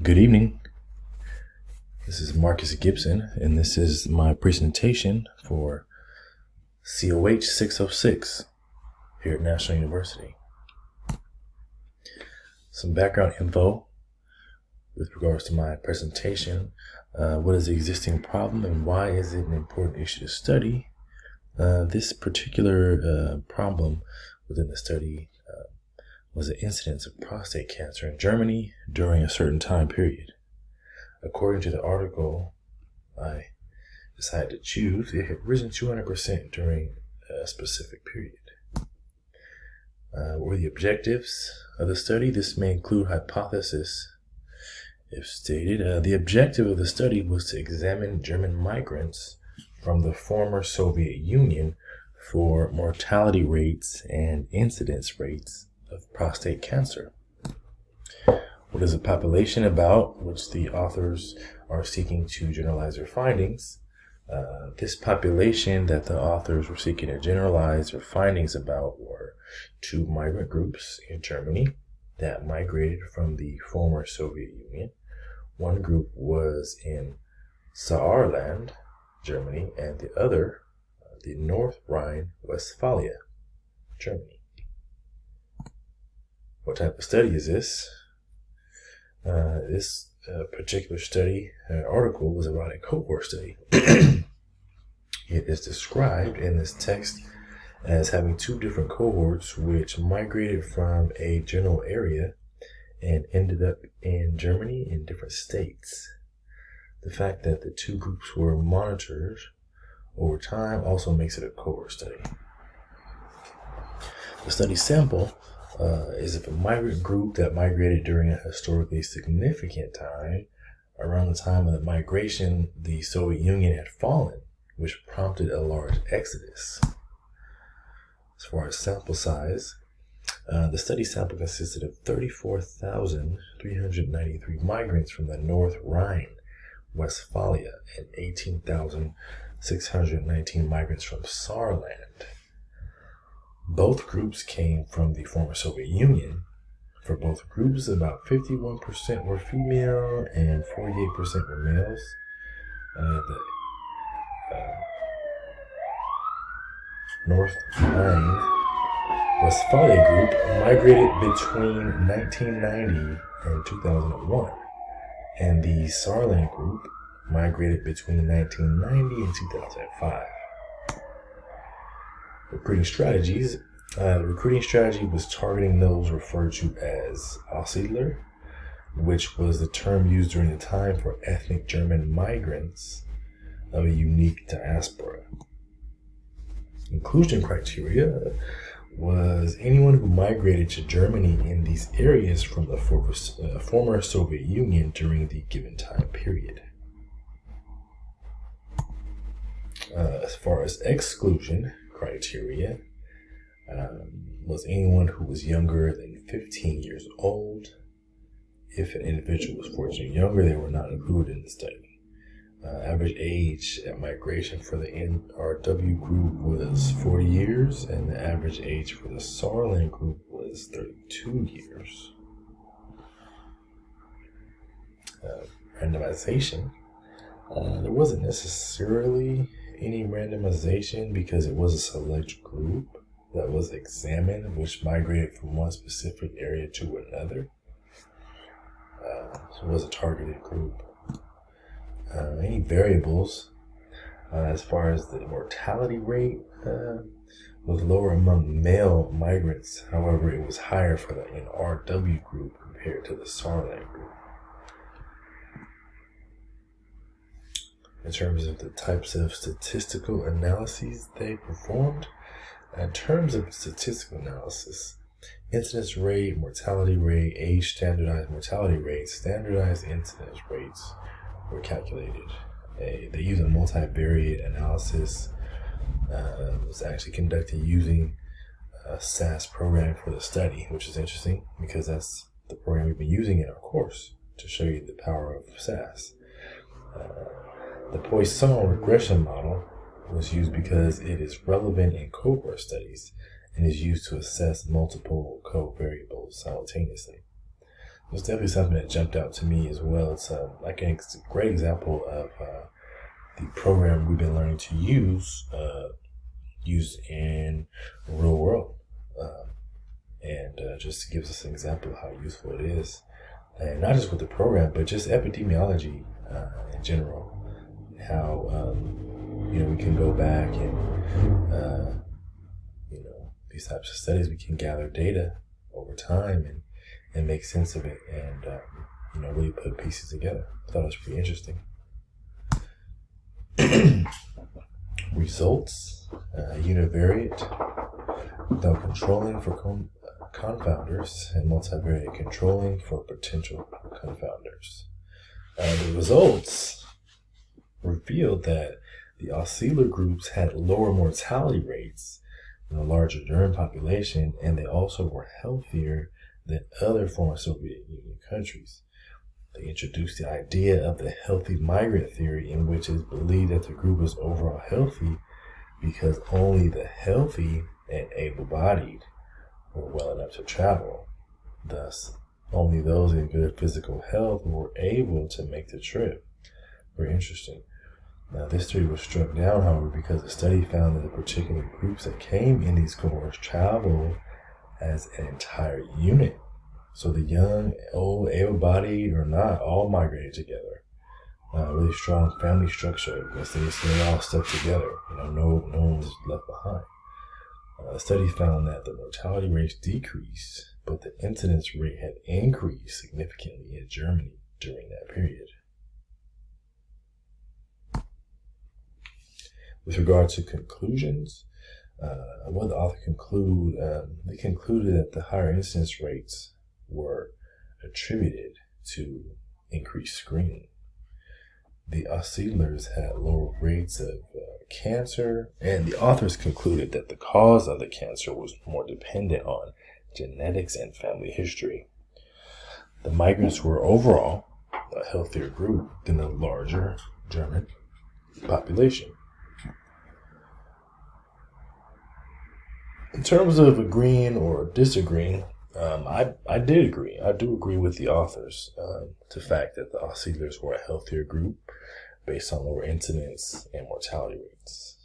Good evening. This is Marcus Gibson, and this is my presentation for COH 606 here at National University. Some background info with regards to my presentation. What is the existing problem and why is it an important issue to study? This particular problem within the study was the incidence of prostate cancer in Germany during a certain time period. According to the article I decided to choose, it had risen 200% during a specific period. What were the objectives of the study? This may include hypothesis. If stated, the objective of the study was to examine German migrants from the former Soviet Union for mortality rates and incidence rates of prostate cancer. What is the population about which the authors are seeking to generalize their findings? This population that the authors were seeking to generalize their findings about were two migrant groups in Germany that migrated from the former Soviet Union. One group was in Saarland, Germany, and the other, the North Rhine-Westphalia, Germany. What type of study is this? This particular study article was about a cohort study. It is described in this text as having two different cohorts which migrated from a general area and ended up in Germany in different states. The fact that the two groups were monitored over time also makes it a cohort study. The study sample is of a migrant group that migrated during a historically significant time. Around the time of the migration, the Soviet Union had fallen, which prompted a large exodus. As far as sample size, the study sample consisted of 34,393 migrants from the North Rhine-Westphalia and 18,619 migrants from Saarland. Both groups came from the former Soviet Union. For both groups, about 51% were female and 48% were males. The North Rhine-Westphalia group migrated between 1990 and 2001, and the Saarland group migrated between 1990 and 2005. Recruiting strategies. The recruiting strategy was targeting those referred to as Aussiedler, which was the term used during the time for ethnic German migrants of a unique diaspora. Inclusion criteria was anyone who migrated to Germany in these areas from the former Soviet Union during the given time period. As far as exclusion criteria, was anyone who was younger than 15 years old. If an individual was 14 or younger, they were not included in the study. Average age at migration for the NRW group was 40 years, and the average age for the Saarland group was 32 years. Randomization. There wasn't necessarily any randomization because it was a select group that was examined which migrated from one specific area to another. So it was a targeted group. Any variables as far as the mortality rate was lower among male migrants. However, it was higher for the NRW group compared to the Saarland group. In terms of the types of statistical analyses they performed, in terms of statistical analysis, incidence rate, mortality rate, age standardized mortality rates, standardized incidence rates were calculated. They used a multivariate analysis. It was actually conducted using a SAS program for the study, which is interesting because that's the program we've been using in our course to show you the power of SAS. The Poisson regression model was used because it is relevant in cohort studies and is used to assess multiple covariables simultaneously. It's definitely something that jumped out to me as well. It's it's a great example of the program we've been learning to use in the real world, and just gives us an example of how useful it is, and not just with the program, but just epidemiology in general. How we can go back and these types of studies, we can gather data over time and make sense of it, and really put pieces together. I thought it was pretty interesting. Results: univariate, though controlling for confounders, and multivariate, controlling for potential confounders. The results revealed that the oscillar groups had lower mortality rates than the larger germ population, and they also were healthier than other former Soviet Union countries. They introduced the idea of the healthy migrant theory, in which it is believed that the group was overall healthy because only the healthy and able-bodied were well enough to travel. Thus, only those in good physical health were able to make the trip. Very interesting. Now, this theory was struck down, however, because the study found that the particular groups that came in these cohorts traveled as an entire unit. So the young, old, able-bodied, or not, all migrated together. Really strong family structure, because they all stuck together. No one was left behind. The study found that the mortality rates decreased, but the incidence rate had increased significantly in Germany during that period. With regard to conclusions, what the author conclude? They concluded that the higher incidence rates were attributed to increased screening. The oscillars had lower rates of cancer, and the authors concluded that the cause of the cancer was more dependent on genetics and family history. The migrants were overall a healthier group than the larger German population. In terms of agreeing or disagreeing, I did agree. I do agree with the authors to the fact that the oscillars were a healthier group based on lower incidence and mortality rates.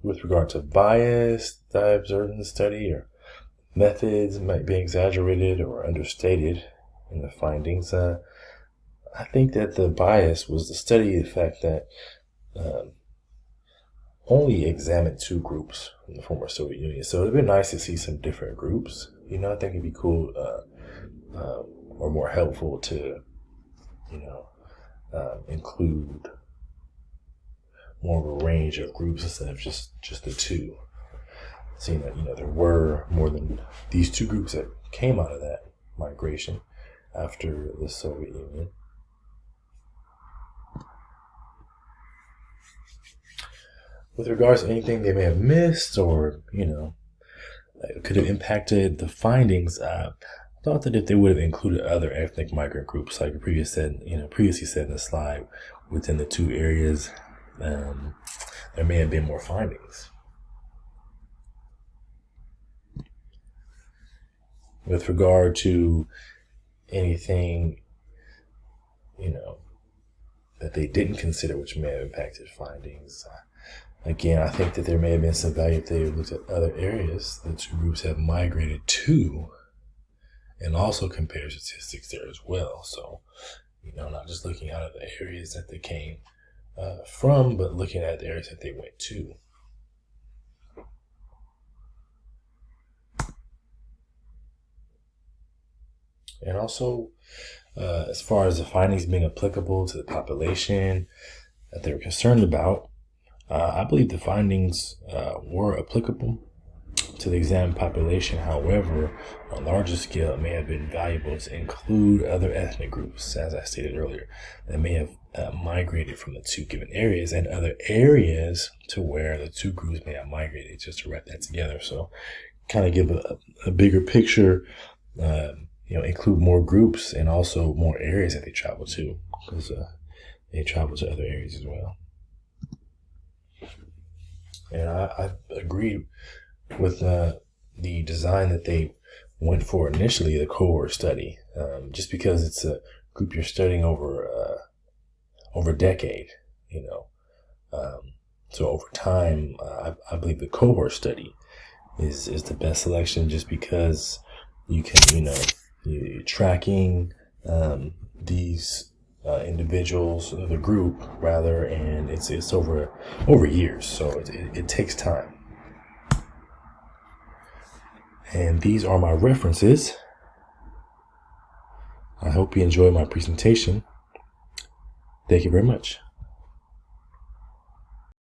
With regard to bias that I observed in the study, or methods might be exaggerated or understated in the findings, I think that the bias was the study of the fact that only examined two groups from the former Soviet Union. So it'd been nice to see some different groups. I think it'd be cool or more helpful to, include more of a range of groups instead of just the two. Seeing that, there were more than these two groups that came out of that migration after the Soviet Union. With regards to anything they may have missed or, could have impacted the findings, I thought that if they would have included other ethnic migrant groups, like previously said in the slide, within the two areas, there may have been more findings. With regard to anything, that they didn't consider, which may have impacted findings, again, I think that there may have been some value if they looked at other areas the two groups have migrated to, and also compare statistics there as well. So, not just looking out at the areas that they came from, but looking at the areas that they went to. And also, as far as the findings being applicable to the population that they were concerned about, I believe the findings were applicable to the examined population. However, on a larger scale, it may have been valuable to include other ethnic groups, as I stated earlier, that may have migrated from the two given areas, and other areas to where the two groups may have migrated, just to wrap that together. So kind of give a bigger picture, include more groups and also more areas that they travel to, because they travel to other areas as well. And I agree with the design that they went for initially the cohort study, just because it's a group you're studying over a decade, so over time, I believe the cohort study is the best selection, just because you can, you're tracking these individuals, the group rather, and it's over years, so it takes time. And these are my references. I hope you enjoy my presentation. Thank you very much.